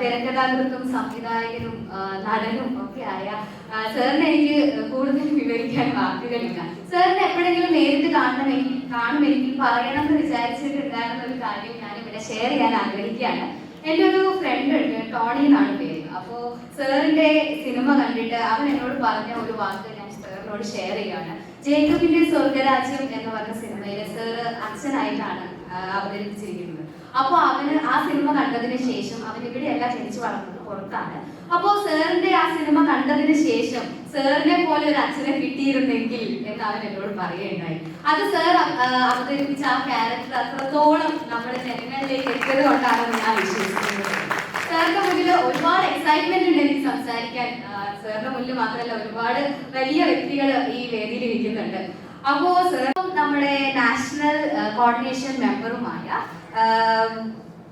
തിരക്കഥാകൃത്തും സംവിധായകനും നടനും ഒക്കെ ആയ സാറിനെ എനിക്ക് കൂടുതൽ വിവരിക്കാൻ വാക്കുകളില്ല. സാറിനെ എപ്പോഴെങ്കിലും നേരിട്ട് കാണുമെങ്കിൽ പറയണം എന്ന് വിചാരിച്ചിട്ടുണ്ടായിരുന്ന ഒരു കാര്യം ഞാൻ ഇവിടെ ഷെയർ ചെയ്യാൻ ആഗ്രഹിക്കുകയാണ്. എൻ്റെ ഒരു ഫ്രണ്ട് ഉണ്ട്, ടോണി എന്നാണ് പേര്. അപ്പോ സാറിന്റെ സിനിമ കണ്ടിട്ട് അവൻ എന്നോട് പറഞ്ഞ ഒരു വാക്ക് ഞാൻ സാറിനോട് ഷെയർ ചെയ്യുകയാണ്. ജേക്കബിന്റെ സ്വർഗരാജ്യം എന്ന് പറഞ്ഞ സിനിമയിലെ സാറ് അച്ഛനായിട്ടാണ് അവതരിപ്പിച്ചിരിക്കുന്നത്. അപ്പോൾ അവന് ആ സിനിമ കണ്ടതിന് ശേഷം അവൻ ഇവിടെയല്ല ജനിച്ചു വളർന്നത്, പുറത്താണ്. അപ്പോ സാറിന്റെ ആ സിനിമ കണ്ടതിന് ശേഷം സാറിനെ പോലെ ഒരു അച്ഛനെ കിട്ടിയിരുന്നെങ്കിൽ എന്ന് അവൻ എന്നോട് പറയുകയുണ്ടായി. അത് സാർ അവതരിപ്പിച്ച ആ ക്യാരക്ടർ അത്രത്തോളം നമ്മുടെ ജനങ്ങളിലേക്ക് എത്തിയത് കൊണ്ടാണെന്ന് ഞാൻ വിശ്വസിക്കുന്നത്. സാറിന്റെ മുന്നിൽ ഒരുപാട് എക്സൈറ്റ്മെന്റ് ഉണ്ട് എനിക്ക് സംസാരിക്കാൻ. സാറിന്റെ മുന്നിൽ മാത്രമല്ല, ഒരുപാട് വലിയ വ്യക്തികൾ ഈ വേദിയിൽ ഇരിക്കുന്നുണ്ട്. അപ്പോ സാർ നമ്മുടെ നാഷണൽ കോർഡിനേഷൻ മെമ്പറുമായ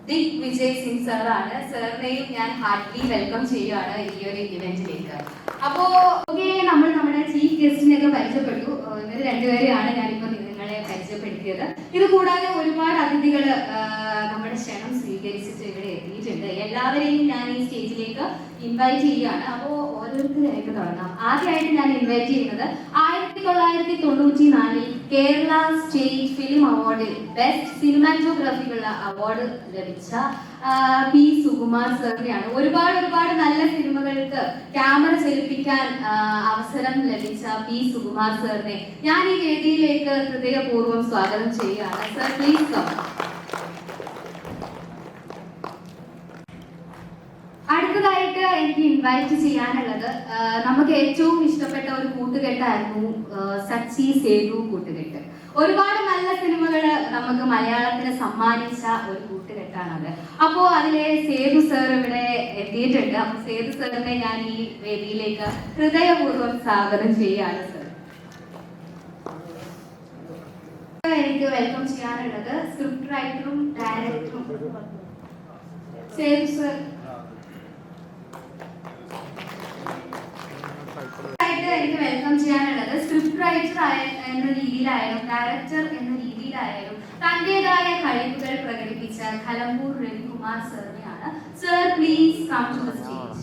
ദിക് വിജയ് സിംഗ് സാറാണ്. സാറിനെയും ഞാൻ ഹാർട്ട്ലി വെൽക്കം ചെയ്യുകയാണ് ഈ ഒരു ഇവന്റിലേക്ക്. അപ്പോ നമ്മൾ നമ്മുടെ ചീഫ് ഗസ്റ്റിനെയൊക്കെ പരിചയപ്പെട്ടു. ഇവർ രണ്ടുപേരെയാണ് ഞാനിപ്പോ നിങ്ങളെ പരിചയപ്പെടുത്തിയത്. ഇത് കൂടാതെ ഒരുപാട് അതിഥികൾ നമ്മുടെ ക്ഷണം സ്വീകരിച്ചിട്ട് ഇവിടെ എത്തിയിട്ടുണ്ട്. എല്ലാവരെയും ഞാൻ ഈ സ്റ്റേജിലേക്ക് ഇൻവൈറ്റ് ചെയ്യുകയാണ്. അപ്പോൾ ഓരോരുത്തരായിട്ട് തുടങ്ങാം. ആദ്യമായിട്ട് ഞാൻ ഇൻവൈറ്റ് ചെയ്യുന്നത് 1994 കേരള സ്റ്റേറ്റ് ഫിലിം അവാർഡിൽ ബെസ്റ്റ് സിനിമാറ്റോഗ്രാഫിക്കുള്ള അവാർഡ് ലഭിച്ച പി സുകുമാർ സാറിനെയാണ്. ഒരുപാട് നല്ല സിനിമകൾക്ക് ക്യാമറ ചലിപ്പിക്കാൻ അവസരം ലഭിച്ച പി സുകുമാർ സാറിനെ ഞാൻ ഈ വേദിയിലേക്ക് ഹൃദയപൂർവ്വം സ്വാഗതം ചെയ്യുകയാണ്. Sir, please come. അടുത്തതായിട്ട് എനിക്ക് ഇൻവൈറ്റ് ചെയ്യാനുള്ളത് നമുക്ക് ഏറ്റവും ഇഷ്ടപ്പെട്ട ഒരു കൂട്ടുകെട്ടായിരുന്നു സച്ചി സേതു കൂട്ടുകെട്ട്. ഒരുപാട് നല്ല സിനിമകൾ നമുക്ക് മലയാളത്തിന് സമ്മാനിച്ച ഒരു കൂട്ടുകെട്ടാണത്. അപ്പോ അതിലെ സേതു സാർ ഇവിടെ എത്തിയിട്ടുണ്ട്. അപ്പൊ സേതു സാറിനെ ഞാൻ ഈ വേദിയിലേക്ക് ഹൃദയപൂർവ്വം സ്വാഗതം ചെയ്യുകയാണ്. സർ, എനിക്ക് വെൽക്കം ചെയ്യാനുള്ളത് സ്ക്രിപ്റ്റ് റൈറ്ററും ഡയറക്ടറും സേതു സർ. എനിക്ക് വെൽക്കം ചെയ്യാനുള്ളത് സ്ക്രിപ്റ്റ് റൈറ്റർ എന്ന രീതിയിലായാലും ഡയറക്ടർ എന്ന രീതിയിലായാലും തന്റേതായ കഴിവുകൾ പ്രകടിപ്പിച്ച ഖലമ്പൂർ രവികുമാർ സാറിനെയാണ്. Sir, please come to the stage.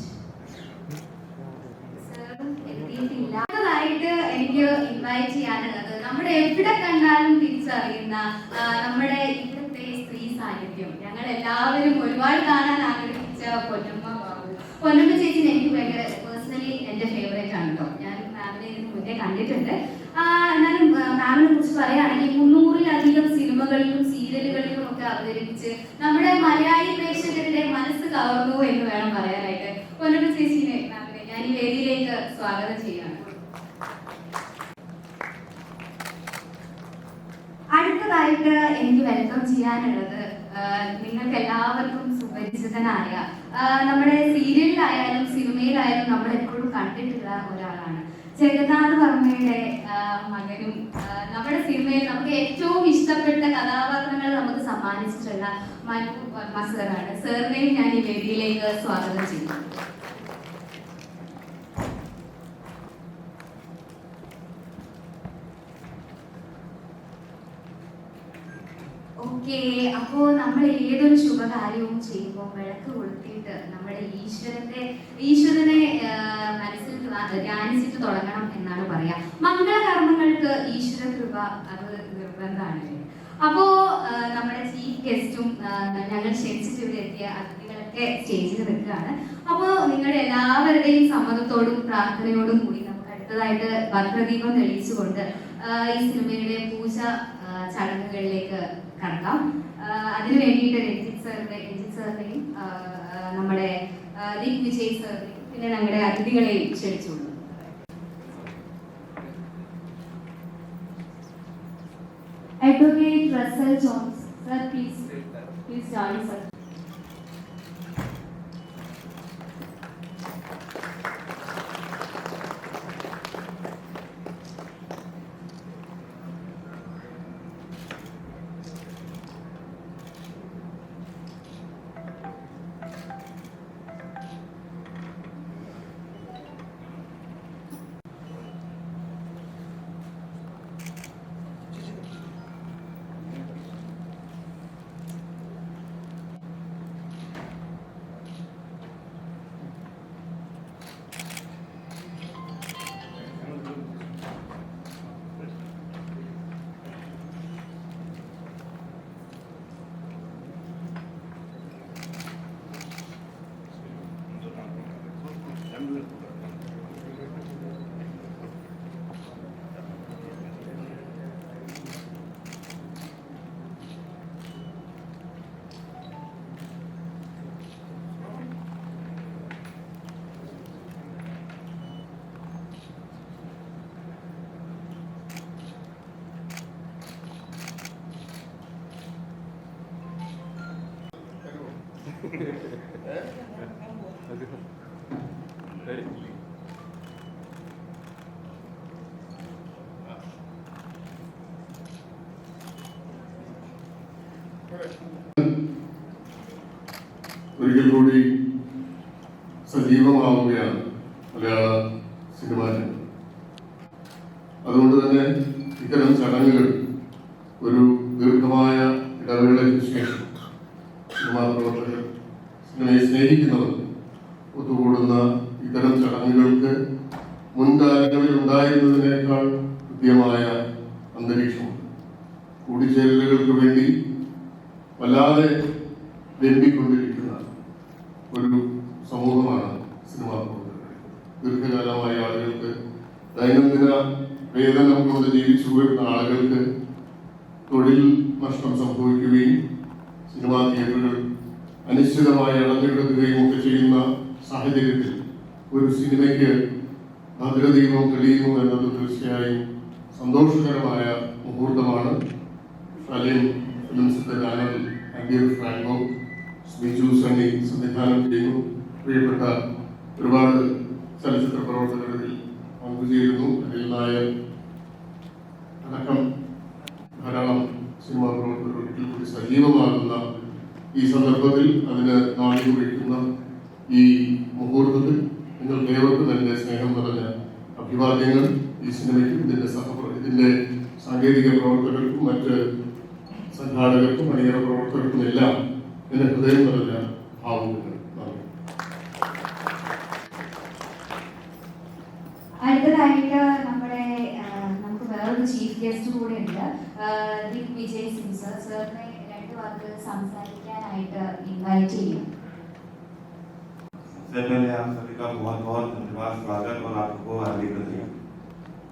Sir എത്തിയിട്ടില്ല. അടുത്തതായിട്ട് എനിക്ക് ഇൻവൈറ്റ് ചെയ്യാനുള്ളത് നമ്മുടെ എവിടെ കണ്ടാലും തിരിച്ചറിയുന്ന നമ്മുടെ ഇവിടുത്തെ സ്ത്രീ സാന്നിധ്യം, ഞങ്ങൾ എല്ലാവരും ഒരുപാട് കാണാൻ ആഗ്രഹിച്ച പൊന്നമ്മ ബാബു. പൊന്നമ്മ ചേച്ചിനെ എനിക്ക് ഭയങ്കര പേഴ്സണലി എന്റെ ഫേവറേറ്റ് ആണ് കേട്ടോ. ഞാൻ മാമിനെ ഇതിന് മുന്നേ കണ്ടിട്ടുണ്ട്. എന്നാലും മാമിനെ കുറിച്ച് പറയുകയാണെങ്കിൽ 300-ലധികം സിനിമകളിലും സീരിയലുകളിലും ഒക്കെ അവതരിപ്പിച്ച് നമ്മുടെ മലയാളി പ്രേക്ഷകരുടെ മനസ്സ് കവർന്നു എന്ന് വേണം പറയാനായിട്ട്. പൊന്നമ്മ ചേച്ചിനെ മാമിനെ ഞാൻ ഈ വേദിയിലേക്ക് സ്വാഗതം ചെയ്യുകയാണ്. അടുത്തതായിട്ട് എനിക്ക് വെൽക്കം ചെയ്യാനുള്ളത് നിങ്ങൾക്ക് എല്ലാവർക്കും സുപരിചിതനായ നമ്മുടെ സീരിയലിലായാലും സിനിമയിലായാലും നമ്മൾ എപ്പോഴും കണ്ടിട്ടുള്ള ഒരാളാണ്. ജഗന്നാഥ് വർമ്മയുടെ മകനും നമ്മുടെ സിനിമയിൽ നമുക്ക് ഏറ്റവും ഇഷ്ടപ്പെട്ട കഥാപാത്രങ്ങൾ നമുക്ക് സമ്മാനിച്ചിട്ടുള്ള മനു വർമ്മ സാറാണ്. സാറിനെയും ഞാൻ ഈ വേദിയിലേക്ക് സ്വാഗതം ചെയ്യുന്നു. ഓക്കെ, അപ്പോ നമ്മൾ ഏതൊരു ശുഭകാര്യവും ചെയ്യുമ്പോൾ വിളക്ക് കൊളുത്തിയിട്ട് നമ്മുടെ ഈശ്വരനെ മനസ്സിൽ ധ്യാനിച്ചിട്ട് തുടങ്ങണം എന്നാണ് പറയാ. മംഗളകർമ്മങ്ങൾക്ക് ഈശ്വര കൃപ അത് നിർബന്ധമാണ്. അപ്പോ നമ്മുടെ ചീഫ് ഗസ്റ്റും ഞങ്ങൾ ക്ഷണിച്ചിട്ട് ഇവിടെ എത്തിയ അതിഥികളൊക്കെ സ്റ്റേജിൽ നിൽക്കുകയാണ്. അപ്പോ നിങ്ങളുടെ എല്ലാവരുടെയും സമ്മതത്തോടും പ്രാർത്ഥനയോടും കൂടി നമുക്ക് അടുത്തതായിട്ട് ഭദ്രദീപം തെളിയിച്ചുകൊണ്ട് ഈ സിനിമയുടെ പൂജ ചടങ്ങുകളിലേക്ക് കടക്കാം. അതിനു വേണ്ടിയിട്ട് രഞ്ജിത്ത് സാറിനെയും നമ്മുടെ ദിക് വിജയ് സാറിനെയും പിന്നെ ഞങ്ങളുടെ അതിഥികളെയും ക്ഷണിച്ചുള്ളൂ. Advocate Russell Jones sir, please join sir. ഒരിക്കൽ കൂടി സജീവമാവുകയാണ് മലയാള സിനിമാ രംഗം. അതുകൊണ്ട് തന്നെ ഇത്തരം ചടങ്ങുകൾ ഒരു ദീർഘമായ ഇടവേളയ്ക്ക് ശേഷം സിനിമാ പ്രവർത്തകർ, സിനിമയെ സ്നേഹിക്കുന്നവർ ഒത്തുകൂടുന്ന ഇത്തരം ചടങ്ങുകൾക്ക് മുൻകാലങ്ങളിൽ ഉണ്ടായിരുന്നതിനേക്കാൾ കൃത്യമായ അന്തരീക്ഷമുണ്ട്. കൂടിച്ചേരലുകൾക്ക് വേണ്ടി വല്ലാതെ വെമ്പിക്കൊണ്ടിരിക്കുന്ന ഒരു സമൂഹമാണ് സിനിമാ പ്രവർത്തകർ. ദീർഘകാലമായ ആളുകൾക്ക്, ദൈനംദിന വേതനം കൊണ്ട് ജീവിച്ചു വരുന്ന ആളുകൾക്ക് തൊഴിൽ നഷ്ടം സംഭവിക്കുകയും സിനിമാ തിയേറ്ററുകൾ അനിശ്ചിതമായി അടഞ്ഞുകിടക്കുകയും ഒക്കെ ചെയ്യുന്ന സാഹചര്യത്തിൽ ഒരു സിനിമയ്ക്ക് ഭദ്രദീപം തെളിയുന്നു എന്നത് തീർച്ചയായും സന്തോഷകരമായ മുഹൂർത്തമാണ്. സലീം ഫിലിംസിന്റെ ബാനറിൽ അഡ്വ. ഫ്രാങ്കോ, ബിജു സണ്ണി സംവിധാനം ചെയ്യുന്നു. പ്രിയപ്പെട്ട ഒരുപാട് ചലച്ചിത്ര പ്രവർത്തകരിൽ പങ്കുചേരുന്നു. അനിൽ നായർ അടക്കം ധാരാളം സിനിമാ പ്രവർത്തകർ ഒരിക്കൽ കൂടി സജീവമാകുന്ന ഈ സന്ദർഭത്തിൽ, അതിന് നാളെ കുറിക്കുന്ന ഈ മുഹൂർത്തത്തിൽ നിങ്ങൾക്ക് ഏവർക്കും എൻ്റെ സ്നേഹം നിറഞ്ഞ അഭിവാദ്യങ്ങൾ. ഈ സിനിമയ്ക്കും ഇതിൻ്റെ സാങ്കേതിക പ്രവർത്തകർക്കും മറ്റ് സംഘാടകർക്കും അണിയറ പ്രവർത്തകർക്കും എല്ലാം എൻ്റെ ഹൃദയം നിറഞ്ഞ ഭാവുകങ്ങൾ. അടുത്തതായിട്ട് നമുക്ക് വേറൊരു ചീഫ് ഗസ്റ്റ് കൂടെ ഉണ്ട്. ദിഗ്വിജയ് സിംഗ് സർ. സാറിനെ 2 വാക്ക് സംസാരിക്കാനായിട്ട് ഇൻവൈറ്റ് ചെയ്യും. सबसे पहले आप सभी का बहुत बहुत धन्यवाद, स्वागत और आपको हार्दिक बधाई।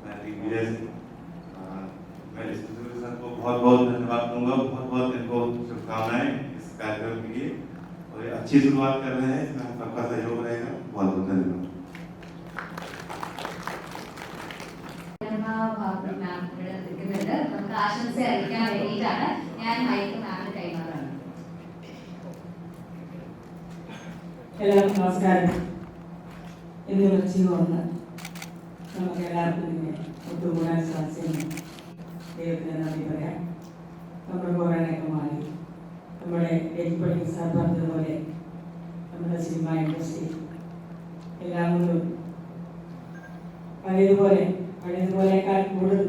मैं दिग्विजय सिंह, मैं डिस्ट्रीब्यूटर सर को बहुत बहुत धन्यवाद दूंगा, बहुत बहुत इनको शुभकामनाएं इस कार्यक्रम के लिए। और ये अच्छी शुरुआत कर रहे हैं, इसमें सबका सहयोग रहेगा। बहुत बहुत धन्यवाद। നമുക്ക് ആശംസ അറിയിക്കാൻ വേണ്ടിയിട്ടാണ് ഞാൻ മൈക്ക് മാമിന് കൈമാറുന്നത്. എല്ലാവർക്കും നമസ്കാരം. ഇന്ന് വിളിച്ചു വന്ന് നമുക്ക് എല്ലാവർക്കും ഇങ്ങനെ ഒത്തുകൂടാൻ സാധിച്ചെന്ന് ദൈവത്തിന് നന്ദി പറയാം. നമ്മുടെ കൊറോണയൊക്കെ മാറി, നമ്മുടെ പഠിക്കുന്ന സാർ പറഞ്ഞതുപോലെ നമ്മുടെ സിനിമ ഇൻഡസ്ട്രി എല്ലാം കൊണ്ടും പഴയതുപോലെക്കാൾ കൂടുതൽ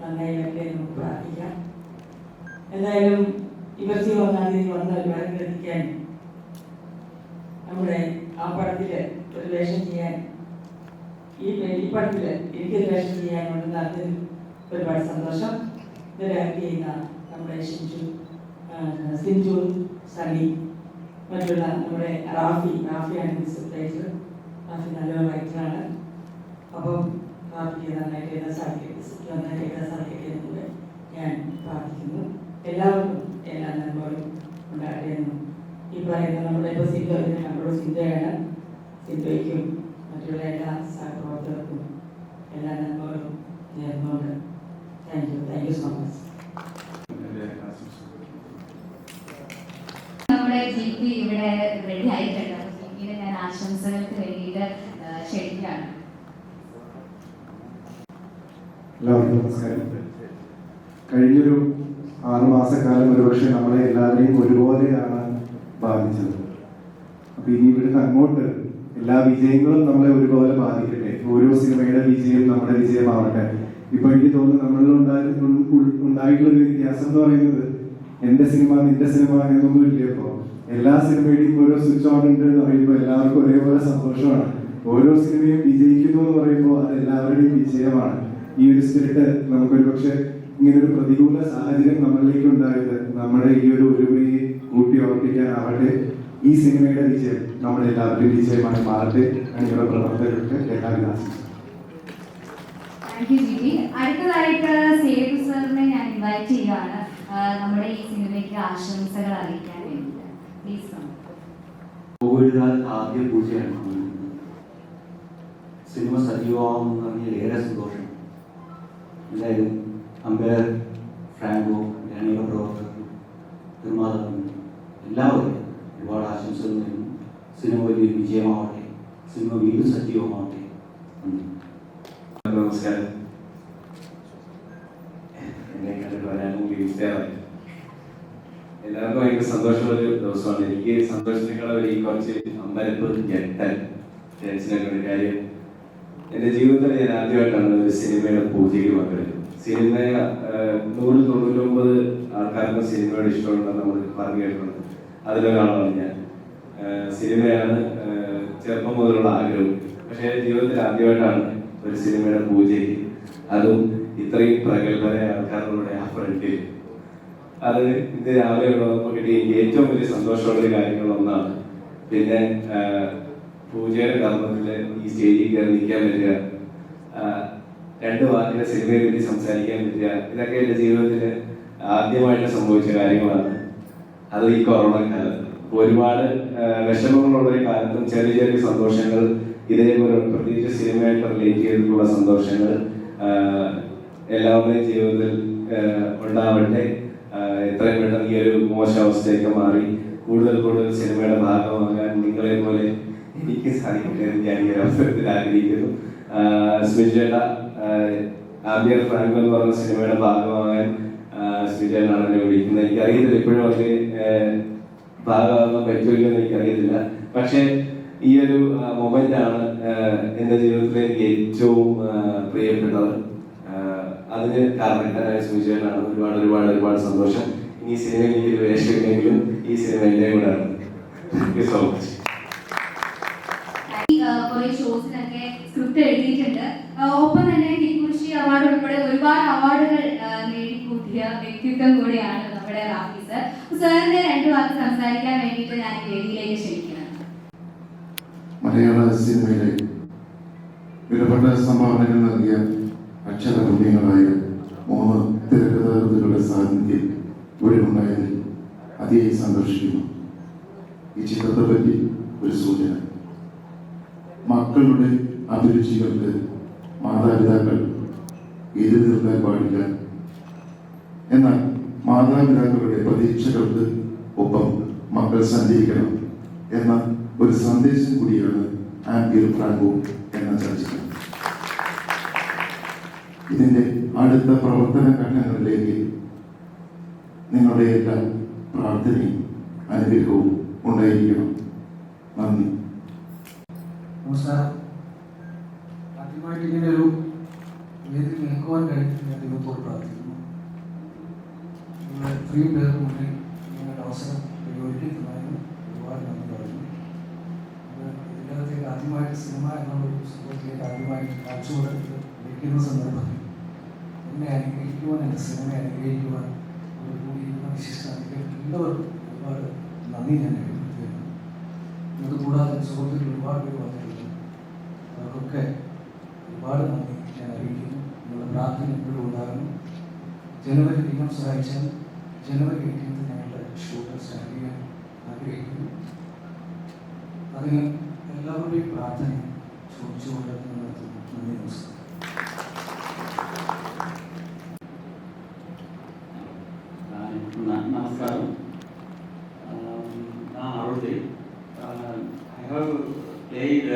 നന്നായി വരട്ടെ നമുക്ക് പ്രാർത്ഥിക്കാം. എന്തായാലും 21-ാം തീയതി വന്നാൽ വരങ്ങെത്തിക്കാൻ നമ്മുടെ ആ പടത്തിൽ ഒരു വേഷം ചെയ്യാൻ, ഈ പടത്തിൽ എനിക്കൊരു വേഷം ചെയ്യാനുണ്ടെന്ന് അതിൽ ഒരുപാട് സന്തോഷം. ഇത് ആക്ട് ചെയ്യുന്ന നമ്മുടെ സിഞ്ചു, സണ്ണി, മറ്റുള്ള നമ്മുടെ റാഫിയാണ് റൈറ്റർ. റാഫി നല്ലൊരു റൈറ്ററാണ്. അപ്പം റാഫിക്ക് നന്നായിട്ട് എഴുതാൻ സാധിക്കട്ടെ എന്ന് ഞാൻ പ്രാർത്ഥിക്കുന്നു. എല്ലാവർക്കും എല്ലാ നന്മകളും ഉണ്ടാകട്ടെ എന്നും ഈ പറയുന്ന നമ്മുടെ ഇപ്പോൾ നമ്മുടെ സിന്ധയാണ്. സിന്ധയ്ക്കും മറ്റുള്ള എല്ലാ സഹപ്രവർത്തകർക്കും എല്ലാ നന്മകളും നേർന്നുകൊണ്ട് താങ്ക് യു സോ മച്ച്. നമ്മുടെ ജിപി ഇവിടെ റെഡി ആയിട്ടുണ്ട്. അപ്പോൾ ജിപിയെ ഞാൻ ആശംസകൾക്ക് വേണ്ടിയിട്ട് ക്ഷണിക്കുകയാണ്. എല്ലാവർക്കും നമസ്കാരം. കഴിഞ്ഞൊരു 6 മാസക്കാലം ഒരുപക്ഷെ നമ്മളെ എല്ലാവരെയും ഒരുപോലെയാണ് ബാധിച്ചത്. അപ്പൊ ഇനി ഇവിടുന്ന് അങ്ങോട്ട് എല്ലാ വിജയങ്ങളും നമ്മളെ ഒരുപോലെ ബാധിക്കട്ടെ. ഓരോ സിനിമയുടെ വിജയം നമ്മുടെ വിജയമാവട്ടെ. ഇപ്പൊ എനിക്ക് തോന്നുന്നു നമ്മളിൽ ഉണ്ടായിട്ടുള്ളൊരു വ്യത്യാസം എന്ന് പറയുന്നത് എന്റെ സിനിമ നിന്റെ സിനിമ എന്നൊന്നും ഇല്ല. ഇപ്പൊ എല്ലാ സിനിമയുടെയും ഓരോ സ്വിച്ച് ഓൺ ഉണ്ട് എന്ന് പറയുമ്പോൾ എല്ലാവർക്കും ഒരേപോലെ സന്തോഷമാണ്. ഓരോ സിനിമയും വിജയിക്കുന്നു എന്ന് പറയുമ്പോൾ അത് എല്ലാവരുടെയും വിജയമാണ്. ഈ ഒരു സ്പിരിറ്റ് നമുക്കൊരു പക്ഷെ ഇങ്ങനൊരു പ്രതികൂല സാഹചര്യം നമ്മളിലേക്ക് ഉണ്ടായത് നമ്മുടെ ഈ ഒരു ഒരുമയെ കൂട്ടി ഉറപ്പിക്കാനാവട്ടെ. ഈ സിനിമയുടെ വിജയം നമ്മളെല്ലാവരുടെയും വിജയമായി മാറട്ടെ. അണിയറ പ്രവർത്തകർക്ക് എല്ലാവരും ആശംസിക്കുന്നു. അടുത്തതായിട്ട് സേതു സാറിനെ ഞാൻ ഇൻവൈറ്റ് ചെയ്യുകയാണ് നമ്മുടെ ഈ സിനിമയ്ക്ക് ആശംസകൾ അറിയിക്കാൻ വേണ്ടിയിട്ട്. പ്ലീസ്. ആദ്യ പൂജയാണ് സിനിമ സജീവമാകുമെന്ന് പറഞ്ഞാൽ ഏറെ സന്തോഷം. എന്തായാലും അമ്പയർ, ഫ്രാങ്കോ, അണിയറ പ്രവർത്തകർ, നിർമ്മാതാക്കൾ എല്ലാവരും ഒരുപാട് ആശംസകൾ നേരുന്നു. സിനിമ വലിയ വിജയമാവട്ടെ, സിനിമ വീണ്ടും സജീവമാവട്ടെ. നമസ്കാരം. എന്നെ കണ്ടിട്ട് വരാനും എല്ലാവർക്കും ഭയങ്കര സന്തോഷമുള്ള ഒരു ദിവസമാണ്. എനിക്ക് സന്തോഷത്തിനേക്കാളും ഈ കുറച്ച് അമ്പലപ്പ് ഞെട്ടൽ ടെൻഷനൊക്കെ ഒരു കാര്യം. എൻ്റെ ജീവിതത്തിൽ ഞാൻ ആദ്യമായിട്ടാണ് ഒരു സിനിമയുടെ പൂജയ്ക്ക് പങ്കെടുക്കുന്നത്. സിനിമ 199 ആൾക്കാർക്ക് സിനിമയോട് ഇഷ്ടമുണ്ടെന്ന് നമ്മൾ പറഞ്ഞു കേട്ടിട്ടുണ്ട്. അതിലൊരാളാണ് ഞാൻ. സിനിമയാണ് ചെറുപ്പം മുതലുള്ള ആഗ്രഹം. പക്ഷേ ജീവിതത്തിൽ ആദ്യമായിട്ടാണ് ഒരു സിനിമയുടെ പൂജയ്ക്ക്, അതും ഇത്രയും പ്രഗത്ഭരായ ആൾക്കാരുടെ ആ ഫ്രണ്ടിൽ. അത് ഇത് രാവിലെ ഉള്ളപ്പോൾ കിട്ടി എനിക്ക് ഏറ്റവും വലിയ സന്തോഷമുള്ള കാര്യങ്ങളൊന്നാണ്. പിന്നെ പൂജയുടെ കർമ്മത്തിൽ ഈ സ്റ്റേജിൽ കയറി നിൽക്കാൻ പറ്റുക, 2 വാക്കിലെ സിനിമയെ പറ്റി സംസാരിക്കാൻ പറ്റുക, ഇതൊക്കെ എൻ്റെ ജീവിതത്തിൽ ആദ്യമായിട്ട് സംഭവിച്ച കാര്യങ്ങളാണ്. അത് ഈ കൊറോണ കാലത്ത് ഒരുപാട് വിഷമങ്ങളുള്ള ഒരു കാലത്തും ചെറിയ ചെറിയ സന്തോഷങ്ങൾ, ഇതേപോലെ പ്രത്യേകിച്ച് സിനിമയായിട്ട് റിലേറ്റ് ചെയ്തിട്ടുള്ള സന്തോഷങ്ങൾ എല്ലാവരുടെയും ജീവിതത്തിൽ ഉണ്ടാവട്ടെ. എത്രയും പെട്ടെന്ന് ഈ ഒരു മോശാവസ്ഥയൊക്കെ മാറി കൂടുതൽ കൂടുതൽ സിനിമയുടെ ഭാഗമാകാൻ നിങ്ങളെ പോലെ എനിക്ക് സാധിക്കട്ടെ എന്ന് ഞാൻ ഈ അവസരത്തിൽ ആഗ്രഹിക്കുന്നു. സ്മിജേട്ട ആംബിയർ ഫ്രാങ്കോ എന്ന് പറഞ്ഞ സിനിമയുടെ ഭാഗമാകാൻ സ്മിജേട്ടനാണ് എന്നെ വിളിക്കുന്നത്. എനിക്കറിയത്തില്ല ഇപ്പോഴും അത് ഭാഗമാകാൻ പറ്റുമല്ലോ എന്ന് എനിക്കറിയത്തില്ല. പക്ഷെ ഈ ഒരു മൊമെന്റ് ആണ് എൻ്റെ ജീവിതത്തിലെ എനിക്ക് ഏറ്റവും പ്രിയപ്പെട്ടത്. അതിന് കാരണക്കാരായ സ്മിജേട്ടനാണ്. ഒരുപാട് ഒരുപാട് ഒരുപാട് സന്തോഷം. ഈ സിനിമയിൽ എനിക്കൊരു വേഷമില്ലെങ്കിലും ഈ സിനിമ എൻ്റെ കൂടെയാണ്. Thank you so much. കുറെ ഷോസിനൊക്കെ സ്ക്രിപ്റ്റ് എഴുതിയിട്ടുണ്ട്. ഒപ്പം തന്നെ ടിപ്പുഷി അവാർഡ് ഉൾപ്പെടെ ഒരുപാട് അവാർഡുകൾ നേടിക്കൂട്ടിയ വ്യക്തിത്വം കൂടിയാണ് നമ്മുടെ റാഫി സർ. സാറിന്റെ 2 വാക്ക് സംസാരിക്കാൻ വേണ്ടിയിട്ട് ഞാൻ വേദിയിലേക്ക് ക്ഷണിക്കണം. മലയാള സിനിമയിലെ വിലപ്പെട്ട സംഭാവനകൾ നൽകിയ അക്ഷരപുണ്യങ്ങളായ 3 തിരക്കഥാകൃത്തുക്കളുടെ സാന്നിധ്യം ഇവിടെ ഉണ്ടായതിൽ അതിയായി സന്തോഷിക്കുന്നു. ഈ ചിത്രത്തെ പറ്റി ഒരു സൂചന: മക്കളുടെ അഭിരുചികൾക്ക് മാതാപിതാക്കൾ എതിര് നിൽക്കാൻ പാടില്ല, എന്നാൽ മാതാപിതാക്കളുടെ പ്രതീക്ഷകൾക്ക് ഒപ്പം മക്കൾ സഞ്ചരിക്കണം എന്ന ഒരു സന്ദേശം കൂടിയാണ് ആംബിയർ ഫ്രാങ്കോ എന്ന ചലച്ചിത്രം. ഇതിന്റെ അടുത്ത പ്രവർത്തന ഘട്ടങ്ങളിലേക്ക് നിങ്ങളുടെ എല്ലാം പ്രാർത്ഥനയും അനുഗ്രഹവും ഉണ്ടായിരിക്കണം. നന്ദി. നമസ്കാരം. ആദ്യമായിട്ട് ഇങ്ങനെ ഒരു വേദി നിൽക്കുവാൻ കഴിഞ്ഞിട്ട് ഞാൻ ദൈവത്തോട് പ്രാർത്ഥിക്കുന്നു. നിങ്ങൾ 3 പേർക്ക് മുന്നിൽ നിങ്ങളുടെ അവസരം ഒരുക്കിയിട്ടുണ്ടായിരുന്നു. ഒരുപാട് നന്ദി പറയുന്നു. ഇതിനകത്തേക്ക് ആദ്യമായിട്ട് സിനിമ എന്നുള്ളൊരു സംഭവത്തിലേക്ക് ആദ്യമായിട്ട് കാഴ്ചവെടുത്ത് വിളിക്കുന്ന സന്ദർഭത്തിൽ എന്നെ അനുഗ്രഹിക്കുവാൻ, എൻ്റെ സിനിമയെ അനുഗ്രഹിക്കുവാൻ കൂടിയിരുന്ന വിശിഷ്ടാതിഥികൾ എല്ലാവർക്കും ഒരുപാട് നന്ദി ഞാൻ രേഖപ്പെടുത്തുകയാണ്. അതുകൂടാതെ സുഹൃത്തുക്കൾ ഒരുപാട് പേര് വന്നിട്ടുണ്ട്. അവർക്കൊക്കെ ഒരുപാട് നന്ദി ഞാൻ അറിയിക്കുന്നു. നിങ്ങളുടെ പ്രാർത്ഥന എപ്പോഴും ഉണ്ടാകുന്നു. ജനുവരി നിങ്ങൾ സഹായിച്ചാൽ ജനുവരി 18 ഞങ്ങളുടെ ഷൂട്ട് സ്റ്റാർട്ട് ചെയ്യാൻ ആഗ്രഹിക്കുന്നു. അതിന് എല്ലാവരുടെയും പ്രാർത്ഥന ചോദിച്ചുകൊണ്ട് നടത്തുന്നു. നന്ദി, നമസ്കാരം. നമസ്കാരം. ഞാൻ അരുൾദേ. I have played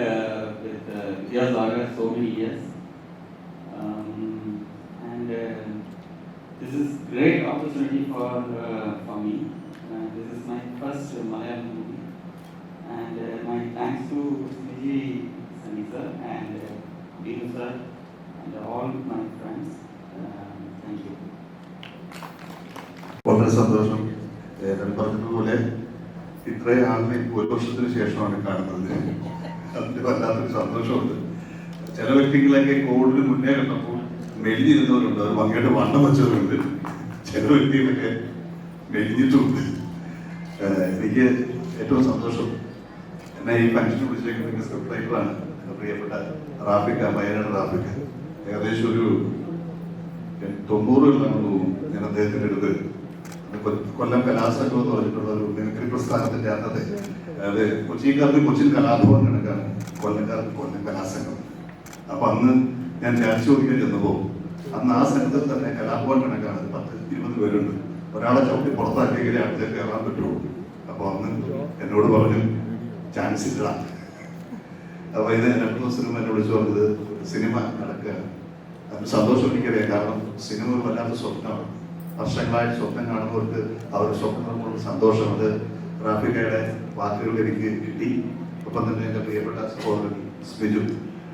with Vidya Sagar so many years, and this is great opportunity for me. This is my first Malayalam movie, and my thanks to Smiji Sani sir and Dinu sir and all my friends. Thank you. വളരെ സന്തോഷം. പറഞ്ഞതുപോലെ ഇത്രയും ആളിനെ 1 വർഷത്തിന് ശേഷമാണ് കാണുന്നത്. അതിന് വല്ലാത്തൊരു സന്തോഷമുണ്ട്. ചില വ്യക്തികളൊക്കെ കോവിഡിന് മുന്നേ കണ്ടപ്പോൾ മെലിഞ്ഞിരുന്നവരുണ്ട്, അവർ ഭംഗിയായിട്ട് വണ്ണം വെച്ചവരുണ്ട്. ചില വ്യക്തികളൊക്കെ മെലിഞ്ഞിട്ടുമുണ്ട്. എനിക്ക് ഏറ്റവും സന്തോഷം എന്നെ ഈ ഫംഗ്ഷന് വിളിച്ചിരിക്കുന്ന സ്ക്രിപ്റ്റ് റൈറ്ററാണ് പ്രിയപ്പെട്ട റാഫിക്ക, വയനാട് റാഫിക്ക. ഏകദേശം ഒരു 90 ഞാൻ അദ്ദേഹത്തിൻ്റെ അടുത്ത് കൊല്ലം കലാസംഘം എന്ന് പറഞ്ഞിട്ടുള്ള ഒരു മിമിക്രി പ്രസ്ഥാനത്തിന്റെ അന്നത്തെ, അതായത് കൊച്ചിക്കാർക്ക് കൊച്ചിൻ കലാഭവൻ കണക്കാണ്, കൊല്ലംകാർക്ക് കൊല്ലം കലാസംഘം. അപ്പൊ അന്ന് ഞാൻ ചാർജ് ചോദിക്കാൻ ചെന്നപ്പോൾ അന്ന് ആ സംഘത്തിൽ തന്നെ കലാഭവൻ കണക്കാണ് 10-20 പേരുണ്ട്. ഒരാളെ ചവിട്ടി പുറത്താക്കിയെങ്കിലേ അടുത്തേക്ക് കയറാൻ പറ്റുള്ളൂ. അപ്പൊ അന്ന് എന്നോട് പറഞ്ഞു ചാൻസ് ഇല്ല. അപ്പൊ ഇത് 2 ദിവസം എന്നെ വിളിച്ചു പറഞ്ഞത് സിനിമ നടക്കുക. അതിന് സന്തോഷം എനിക്കറിയാം. കാരണം സിനിമ ഒരു വല്ലാത്ത സ്വപ്നമാണ്. വർഷങ്ങളായിട്ട് സ്വപ്നം കാണുന്നവർക്ക് അവരുടെ സ്വപ്നം സന്തോഷം. അത് റാഫിക്കയുടെ വാക്കുകൾ എനിക്ക് കിട്ടി. ഒപ്പം തന്നെ എൻ്റെ പ്രിയപ്പെട്ട സഹോദരൻ സ്മിജു,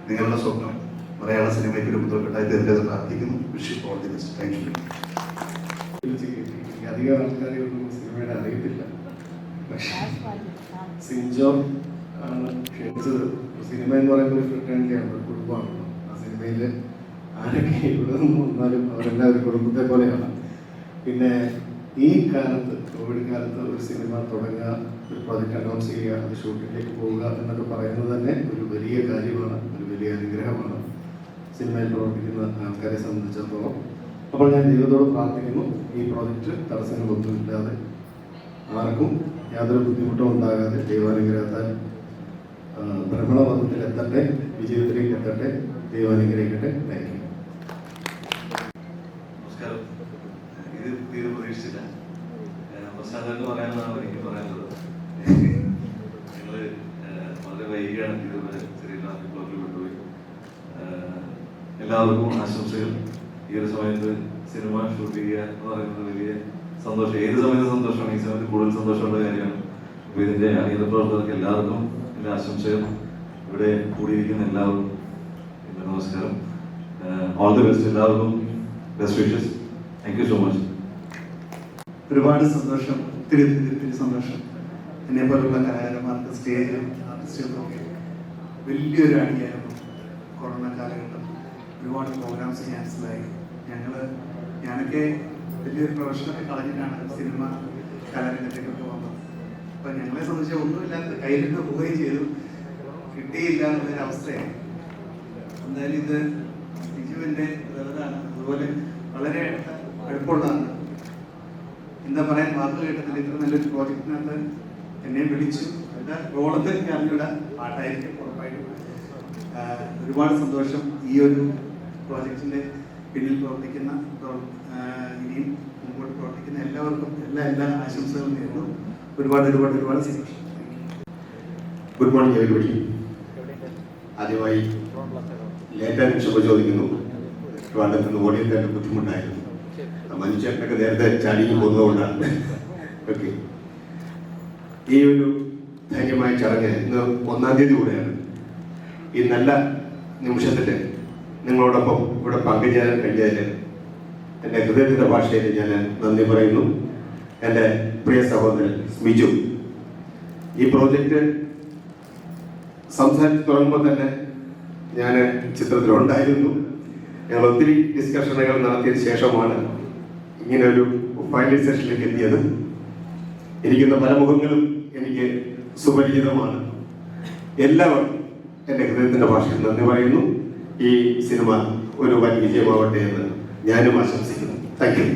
നിങ്ങളുടെ സ്വപ്നം മലയാള സിനിമയ്ക്ക് ഒരു മുതൽക്കെട്ടായി തീർച്ചയായിട്ടും പ്രാർത്ഥിക്കുന്നു. Wish all the best. Thank you. അധികം ആൾക്കാരെയൊന്നും സിനിമയുടെ അറിയത്തില്ല. പക്ഷേ സിൻജോ ആണ് ക്ഷണിച്ചത്. സിനിമ എന്ന് പറയുമ്പോൾ ഒരു ഫ്രട്ടേണിറ്റിയാണ്, ഒരു കുടുംബമാണ്. ആ സിനിമയിൽ ആരൊക്കെ ഇവിടെ നിന്ന് വന്നാലും അവരെല്ലാവരും കുടുംബത്തെ പോലെയാണ്. പിന്നെ ഈ കാലത്ത്, കോവിഡ് കാലത്ത് ഒരു സിനിമ തുടങ്ങുക, ഒരു പ്രോജക്റ്റ് അനൗൺസ് ചെയ്യുക, അത് ഷൂട്ടിങ്ങിലേക്ക് പോവുക എന്നൊക്കെ പറയുന്നത് തന്നെ ഒരു വലിയ കാര്യമാണ്, ഒരു വലിയ അനുഗ്രഹമാണ് സിനിമയിൽ പ്രവർത്തിക്കുന്ന ആൾക്കാരെ സംബന്ധിച്ചിടത്തോളം. അപ്പോൾ ഞാൻ ദൈവത്തോട് പ്രാർത്ഥിക്കുന്നു, ഈ പ്രോജക്റ്റ് തടസ്സങ്ങളൊന്നുമില്ലാതെ ആർക്കും യാതൊരു ബുദ്ധിമുട്ടും ഉണ്ടാകാതെ ദൈവാനുഗ്രഹത്താൽ ഭ്രമണപഥത്തിൽ എത്തട്ടെ, വിജയത്തിലേക്ക് എത്തട്ടെ. ദൈവാനുഗ്രഹിക്കട്ടെ. Thank you. നമസ്കാരം. ഇത് തീരെ പ്രതീക്ഷിച്ചില്ല. പ്രസാദ് പറയാനാണ് എനിക്ക് പറയാനുള്ളത്. ഞങ്ങള് വളരെ വൈകിയാണ് ഇതുവരെ ചെറിയ ബ്ലോക്കിൽ വിട്ടുപോയി. എല്ലാവർക്കും ആശംസകൾ. ഈ ഒരു സമയത്ത് സിനിമ ഷൂട്ട് ചെയ്യുക എന്ന് പറയുന്നത് വലിയ സന്തോഷം. ഏത് സമയത്ത് സന്തോഷമാണ്, ഈ സമയത്ത് കൂടുതൽ സന്തോഷമുള്ള കാര്യമാണ്. അപ്പോൾ ഇതിന്റെ അണിയറ പ്രവർത്തകർക്ക് എല്ലാവർക്കും എൻ്റെ ആശംസകൾ. ഇവിടെ കൂടിയിരിക്കുന്ന എല്ലാവർക്കും എൻ്റെ നമസ്കാരം. All the best. എല്ലാവർക്കും best wishes. Thank you so much. ഒരുപാട് സന്തോഷം, ഒത്തിരി സന്തോഷം. എന്നെ പോലുള്ള കലാകാരന്മാർക്ക്, സ്റ്റേജിലും ആർട്ടിസ്റ്റുകൾക്കൊക്കെ വലിയൊരു അണിയായിരുന്നു കൊറോണ കാലഘട്ടം. ഒരുപാട് പ്രോഗ്രാംസ് ക്യാൻസലായി. ഞാനൊക്കെ വലിയൊരു പ്രൊഫഷനൊക്കെ കളഞ്ഞിട്ടാണ് സിനിമ കലാരംഗത്തേക്കൊക്കെ വന്നത്. അപ്പം ഞങ്ങളെ സംബന്ധിച്ച് ഒന്നുമില്ലാത്ത കയ്യിൽ നിന്ന് പോവുകയും ചെയ്തു, കിട്ടിയില്ല എന്നുള്ളൊരവസ്ഥയാണ്. എന്തായാലും ഇത് ബിജുവിൻ്റെ ബ്രദറാണ്, അതുപോലെ വളരെ അടുപ്പമുള്ളതാണ്. എന്താ പറയാൻ വാക്ക് കേട്ടതിൽ ഇത്ര നല്ലൊരു പ്രോജക്റ്റിനകത്ത് എന്നെ വിളിച്ചു. എൻ്റെ റോളത്ത് എനിക്ക് അറിഞ്ഞൂട, പാട്ടായിരിക്കും ഉറപ്പായിട്ടും. ഒരുപാട് സന്തോഷം. ഈ ഒരു പ്രോജക്റ്റിൻ്റെ പിന്നിൽ പ്രവർത്തിക്കുന്ന, ഇനിയും മുമ്പോട്ട് പ്രവർത്തിക്കുന്ന എല്ലാവർക്കും എല്ലാ ആശംസകളും നേരുന്നു. ഒരുപാട് സന്തോഷം. Good morning everybody. ആദ്യമായി ലേറ്റായി ക്ഷമ ചോദിക്കുന്നു. ട്രിവാൻഡ്രത്ത് ഓടിയെത്താൻ ബുദ്ധിമുട്ടായിരുന്നു. മനുഷ്യർക്കൊക്കെ നേരത്തെ ചാടിക്ക് പോകുന്നതുകൊണ്ടാണ്. ഓക്കെ, ഈ ഒരു ധന്യമായ ചടങ്ങ് ഇന്ന് 1-ാം തീയതി കൂടെയാണ്. ഈ നല്ല നിമിഷത്തിൽ നിങ്ങളോടൊപ്പം ഇവിടെ പങ്കുചേരാൻ കഴിഞ്ഞതിൽ എൻ്റെ ഹൃദയത്തിൻ്റെ ഭാഷയിൽ ഞാൻ നന്ദി പറയുന്നു. എൻ്റെ പ്രിയ സഹോദരൻ സ്മിജു, ഈ പ്രോജക്റ്റ് സംസാരിച്ച് തുടങ്ങുമ്പോൾ തന്നെ ഞാൻ ചിത്രത്തിലുണ്ടായിരുന്നു. ഞങ്ങൾ ഒത്തിരി ഡിസ്കഷനുകൾ നടത്തിയതിന് ശേഷമാണ് ഇങ്ങനെ ഒരു ഫൈനലൈസേഷനിലേക്ക് എത്തിയത്. ഇരിക്കുന്ന പല മുഖങ്ങളും എനിക്ക് സുപരിചിതമാണ്. എല്ലാവർക്കും എൻ്റെ ഹൃദയത്തിൻ്റെ ഭാഷയിൽ നന്ദി പറയുന്നു. ഈ സിനിമ ഒരു വൻ വിജയമാവട്ടെ എന്ന് ഞാനും ആശംസിക്കുന്നു. Thank you.